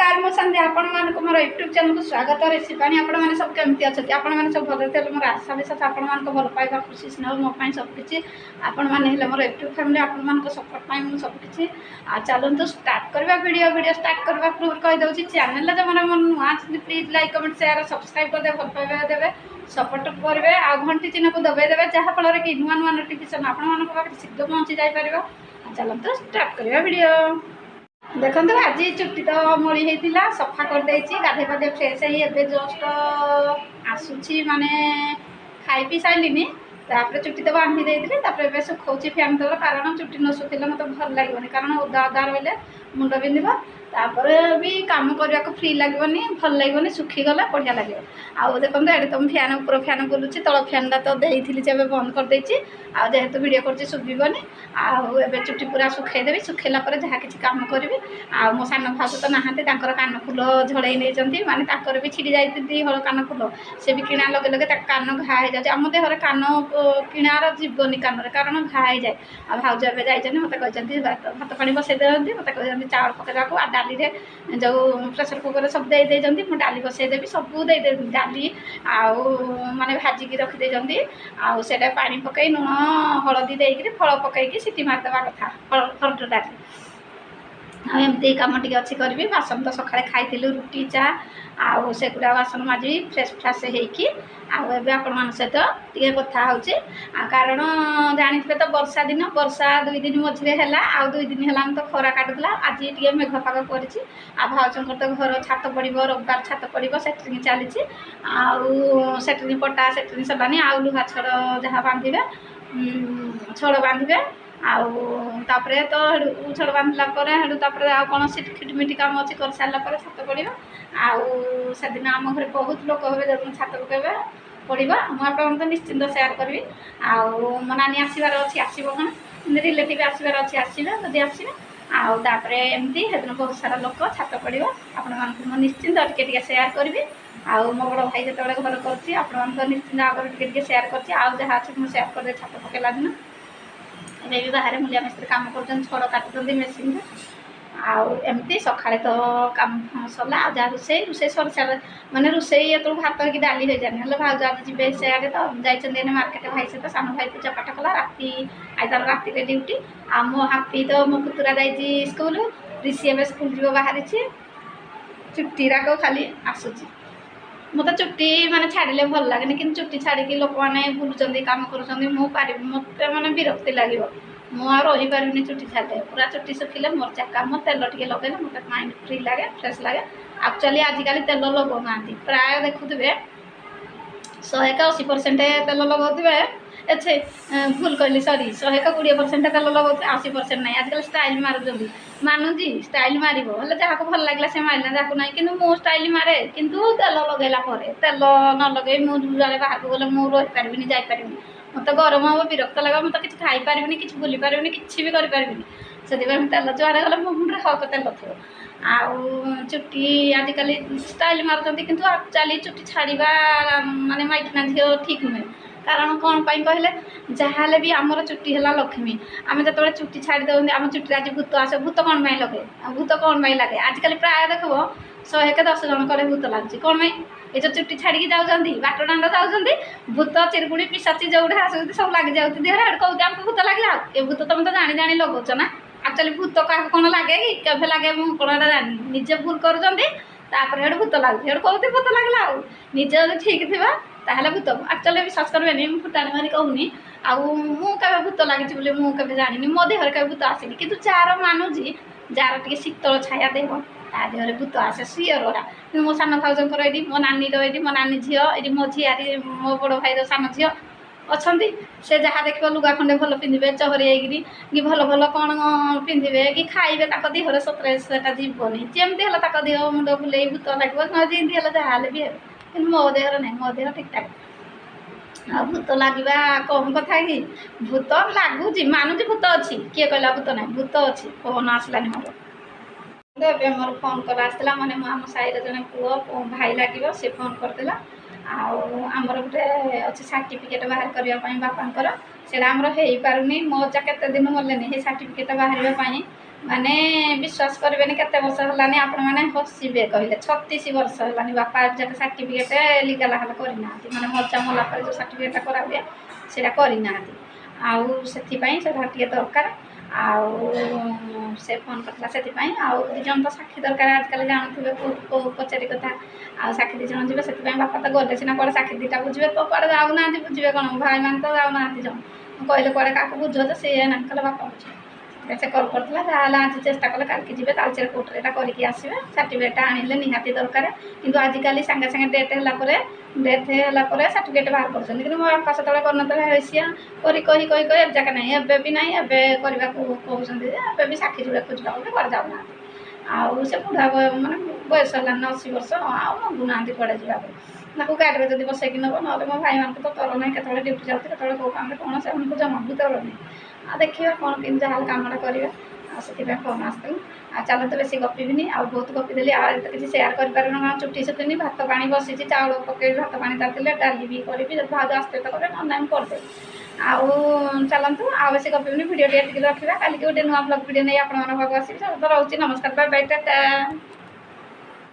नमस्कार मो संध्या आपण मानक मोर यूट्यूब चैनल को स्वागत रेसिपी आपण माने सब केमती अच्छे आपण माने सब भल थे मोर आशा विश्वास आपण मानक भल पाइबा खुशी स्नेह मो पाई सब किछि आपण माने हेले मोर यूट्यूब फैमिली आपण मानक सपोर्ट पाई मु सब किछि आ चलंतु स्टार्ट करबा वीडियो स्टार्ट करबा पूर्व कहि दउछि चैनल ले जमरा मन नुआ please like comment share subscribe कर दे भल पाइबा देबे सपोर्ट करबे आ घंटी चिन्ह को दबाई देबे जहा फल रे कि नुआ नुआ नोटिफिकेशन आपण मानक पाखे शीघ्र पहुंची जाई परिबा चलंतु स्टार्ट करबा वीडियो देखो आज चुट्टी तो मोड़ी होता सफा कर गाधे पाधे फ्रेश है जस्ट आसूची माने खाई पी सारे चुट्टी तो बांधी देती सुखाऊँ फैन तौर कारण चुट्टी न सुखिले मत भल लगे कारण ओदा ओदा रही मुंड बिंध तापर भी कम करने को फ्री लगे भल लगे सुखीगला बढ़िया लगे आउ देखो ये तुम फैन ऊपर फैन बुलूची तल फैनटा तो देती बंद कर जेहेतु भिडियो कर शुभन आए चुट्टी पूरा सुखेदेवी सुखेला जहाँ किसी कम करी मो सान भाव तो नहांती कान फुल झड़े नहीं माने भी छिड़ी जाती हल कान फुल से भी किणा लगे लगे कान घा हो जाए आम देहर कान किणार जीवन कान कारण घा हो जाए आ भाज ए जाइए मत कहते भात पानी बसई दिखती मत कहते चावल पकड़ा डाली जो प्रेसर कुकर सब दे देती मुझे डाली बसईदेवी सब दे डाली आउ माने भाजिकी रखिदे आउे पानी पकई लुण हलदी देकर फल पकईकी सीटी मारदेवा कथा हरड डाली आमती कम टी अच्छी करी बासन तो सका खाई रुटी चा आउ से गुड़ा बासन माजी फ्रेश फ्राश होगी आपण सहित टे कथा हो कारण जानी तो वर्षा दिन वर्षा 2 दिन मझे है आ 2 दिन है तो खरा काटुला आज टे मेघ पाग कर भाजर तो घर छात पड़ रविवार छात पड़ सेट्रिंग चली सेट्रिंग पटा सेट्रिंग सरलानी आउ लुहा छड़ जहाँ बांधे छड़ बांधे आउे तो छड़ बांधला कौन खिटमिटी कम अच्छी कर सारापर छात पड़ा आउदिन आम घर बहुत लोक हे जो छात पकड़े पड़ा मुझे निश्चिंत सेयार करी मो नानी आसबार अच्छी आसो कौन रिलेटिव आसबार अच्छी आसवे जदि आसवे आउे एमती सेदिन बहुत सारा लोक छात पड़ा आपण निश्चिंत टे सेयार करी मो बड़ भाई जो घर कर निश्चिंत आगे टे सेयार कर जहाँ अच्छे मुझे सेयार कर छात पकड़ा दिन ये भी बाहर मूलिया मिस्त्री कम कर छड़ काटुंट मेसीन आमती सका तो कम सरला जहाँ रोसे रोसे सर सारे मानने रोसे ये भात की डाली हो जाए ना भाज आज जी सियाड़े तो जाइए मार्केट भाई सहित सान भाई तो चपाटा कला राति आईतार राति ड्यूटी आ मो हापी तो मो पुतुरा जाइए स्कूल ऋषि ए स्कूल जी बाहरी चुट्टीराक खाली आसूची मत चुट्टी माने छाड़े भल लगे कि चुट्टी छाड़ी लोक मैंने बुलूँ कम कर मत माने विरक्ति लगे मुझे रही पारि चुट्टी छाड़े पूरा चुट्टी सुखिले मोर काम तेल टे लगे मत माइंड फ्री लगे फ्रेश लगे एक्चुअली आजिकल तेल लगौना प्राय देखुए 180% तेल लगौवे अच्छे भूल कहली सॉरी 120% तेल लगौते 80% नहीं आजकल स्टाइल मारुँच मानुजी स्टाइल मार जहाँ को भल लगे से मारना जहाँ ना कि मु स्टाइल मारे किंतु तेल लगेला तेल न लगे मुझे बाहर को गले मुझे रही पारि जापर मत गरम हम विरक्त लगे मत कि खाई पारि कि बुली पारि कि भी करें से तेल जुआड़े गले मो मुंडे हक तेल थो चुट्टी आजिकल स्टाइल मारुँच कि एक्चुअली चुट्टी छाड़ा माने माइकिना झील ठीक नुहे कारण कौन कहले जहाँ भी आमर चुट्टी है लक्ष्मी आम जो चुट्टी छाड़ी दे आम चुट्टी आज भूत आस भूत कौन लगे भूत कौन लगे आजिकल प्राय देख 100 के 10 जन कले भूत लगे कौन ये जो चुट्टी छाड़ी जाऊँगी बाट दाण्ड जाऊँगी भूत चिरकुड़ी पिसाची जो गुड़ा आस सब लग जाऊँ देहर कहते आमको भूत लगे ये भूत तुम तो जानी जानी लगौच ना एक्चुअली भूत क्या कौन लगे कि केवे लगे मुझे कौन जानी निजे भूल कर भूत लगे कहते भूत लगे निजे ठीक थी ताहले भूत एक्चुअली विश्वास करेंगे मुझे फुटाणी मारी कहूनी आगे भूत लगी मुझे जानी मो देहर के भूत आसनी कि जार मानुजी जार टे शीतल छाया देह ता देहर भूत आसे सियर गुड़ा मो सान भाउजर ये मो नानी मो नानी झील ये मो झियारी मो बड़ भाई सान झील अच्छा से जहाँ देख लुगा खंडे भल पिंधे चहरी कि भल भल कौन पिंधे कि खाइबे देहर सतरे से जीवनी जमती है देह मुंड बुले भूत लगे न जमी है जहाँ भी कि मो देहर नहीं मो देह ठीक ठाक आ भूत लगे कौन कथा कि भूत लगुच मानुची भूत अच्छी किए कहला भूत ना भूत अच्छी फोन आसलानी मोर ए मोर फोन कल आसला मैंने आम साइर जन पुओ भाई लगे से फोन करदेला आमर गोटे अच्छे सर्टिफिकेट बाहर करने बापांकर से हो पारे मौजा केते दिन मल्ले सर्टिफिकेट बाहर ମାନେ ବିଶ୍ୱାସ କରିବେନି କେତେ ବର୍ଷ ହେଲାନି ଆପଣମାନେ ହସିବେ କହିଲେ 36 ବର୍ଷ ହେଲାନି ବାପା ଯାକ ସାର୍ଟିଫିକେଟ୍ ଲିଗାଲ୍ ହାଲ କରିନାହାନ୍ତି ମାନେ ମଜା ମଲା ପରେ ଯେଉଁ ସାର୍ଟିଫିକେଟ୍ଟା କରାହୁଏ ସେଇଟା କରିନାହାନ୍ତି ଆଉ ସେଥିପାଇଁ ସେଟା ଟିକେ ଦରକାର ଆଉ ସେ ଫୋନ୍ କରିଥିଲା ସେଥିପାଇଁ ଆଉ ଦୁଇ ଜଣ ତ ସାକ୍ଷୀ ଦରକାର ଆଜିକାଲି ଜାଣୁଥିବେ କେଉଁ କଚେରୀ କଥା ଆଉ ସାକ୍ଷୀ 2 ଜଣ ଯିବେ ସେଥିପାଇଁ ବାପା ତ ଗଲେ ସିନା କୁଆଡ଼େ ସାକ୍ଷୀ 2ଟା ବୁଝିବେ ତ କୁଆଡ଼େ ଯାଉନାହାନ୍ତି ବୁଝିବେ କ'ଣ ଭାଇମାନେ ତ ଯାଉନାହାନ୍ତି ଜଣ କହିଲେ କୁଆଡ଼େ କାହାକୁ ବୁଝ ଯେ ସିଏ ନାହିଁ କଲେ ବାପା ବୁଝିବେ ସେ କଲ୍ କରିଥିଲା ଯାହାହେଲେ ଆଜି ଚେଷ୍ଟା କଲେ କାଲିକି ଯିବେ ତାଳଚେର କୋର୍ଟରେ ଏଟା କରିକି ଆସିବେ ସାର୍ଟିଫିକେଟ୍ଟା ଆଣିଲେ ନିହାତି ଦରକାର କିନ୍ତୁ ଆଜିକାଲି ସାଙ୍ଗେ ସାଙ୍ଗେ ଡେଟ୍ ହେଲା ପରେ ସାର୍ଟିଫିକେଟ୍ ବାହାର କରୁଛନ୍ତି କିନ୍ତୁ ମୋ ବାପା ସେତେବେଳେ କରିନଥିଲେ ହେସିଆ କହି ଏଯାକ ନାହିଁ ଏବେ ବି ନାହିଁ ଏବେ କରିବାକୁ କହୁଛନ୍ତି ଯେ ଏବେ ବି ସାକ୍ଷୀ ଯୋଡ଼େ ଖୋଜିବାକୁ ବି କୁଆଡ଼େ ଯାଉନାହାନ୍ତି ଆଉ ସେ ବୁଢ଼ା ମାନେ ବୟସ ହେଲାଣି 80 ବର୍ଷ ଆଉ ମଙ୍ଗୁନାହାନ୍ତି କୁଆଡ଼େ ଯିବାକୁ ତାକୁ ଗାଡ଼ିରେ ଯଦି ବସେଇକି ନେବ ନହେଲେ ମୋ ଭାଇମାନଙ୍କୁ ତ ତର ନାହିଁ କେତେବେଳେ ଡ୍ୟୁଟି ଯାଉଛି କେତେବେଳେ କେଉଁ କାମରେ କ'ଣ ସେମାନଙ୍କୁ ଜମା ବି ତର ନାହିଁ ଆଉ ଦେଖିବା କ'ଣ କେମିତି ଯାହାହେଲେ କାମଟା କରିବା ଆଉ ସେଥିପାଇଁ ଫୋନ୍ ଆସିଥିଲି ଆଉ ଚାଲନ୍ତୁ ବେଶୀ ଗପିବିନି ଆଉ ବହୁତ ଗପିଦେଲି ଆଉ ଏତେ କିଛି ସେୟାର କରିପାରିବି ନା ଚୁଟି ଶୁଖିନି ଭାତ ପାଣି ବସିଛି ଚାଉଳ ପକେଇବି ଭାତ ପାଣି ତାତିଲେ ଡାଲି ବି କରିବି ଯଦି ଭାଉଜ ଆସିଲେ ତ କରିବେ ନହେଲେ ମୁଁ କରିଦେବି ଆଉ ଚାଲନ୍ତୁ ଆଉ ବେଶୀ ଗପିବିନି ଭିଡ଼ିଓଟି ଏତିକି ରଖିବା କାଲିକି ଗୋଟେ ନୂଆ ବ୍ଲଗ୍ ଭିଡ଼ିଓ ନେଇ ଆପଣମାନଙ୍କ ପାଖକୁ ଆସିବି ସବୁ ତ ରହୁଛି ନମସ୍କାର ବାଇ ବାଇ ଟାଟା।